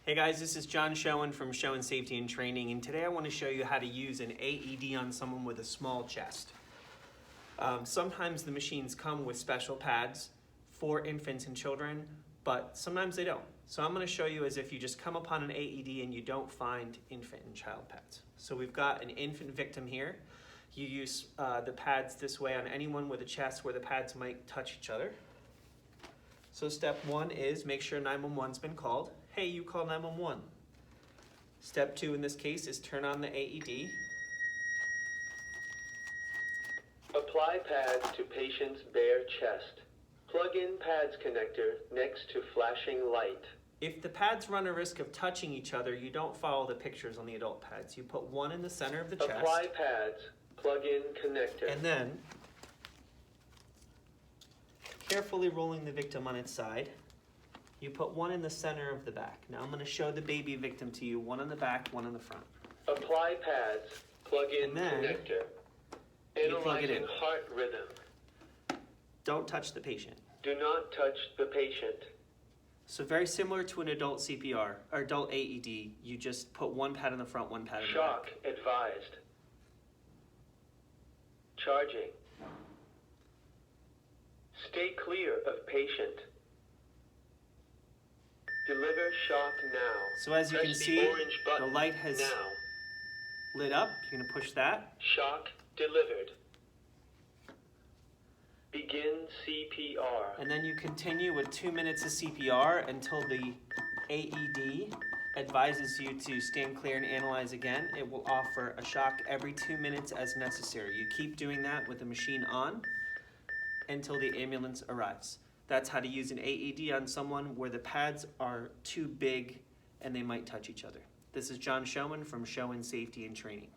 Hey guys, this is John Schoen from Schoen Safety and Training, and today I want to show you how to use an AED on someone with a small chest. Sometimes the machines come with special pads for infants and children, but sometimes they don't. So I'm going to show you as if you just come upon an AED and you don't find infant and child pads. So we've got an infant victim here. You use the pads this way on anyone with a chest where the pads might touch each other. So step one is make sure 911's been called. Hey, you call 911. Step two in this case is turn on the AED. Apply pads to patient's bare chest. Plug in pads connector next to flashing light. If the pads run a risk of touching each other, you don't follow the pictures on the adult pads. You put one in the center of the chest. Apply pads, plug in connector. And then, carefully rolling the victim on its side, you put one in the center of the back. Now I'm going to show the baby victim to you, one on the back, one on the front. Apply pads, plug in And then connector. you plug it Analyzing in. heart rhythm. Don't touch the patient. Do not touch the patient. So very similar to an adult CPR, or adult AED, you just put one pad in the front, one pad in the Shock back. advised. Charging. Stay clear of patient. Deliver shock now. So as you Press can the see, orange button the light has now. lit up. You're going to push that. Shock delivered. Begin CPR. And then you continue with 2 minutes of CPR until the AED advises you to stand clear and analyze again. It will offer a shock every 2 minutes as necessary. You keep doing that with the machine on until the ambulance arrives. That's how to use an AED on someone where the pads are too big and they might touch each other. This is John Schoen from Schoen Safety and Training.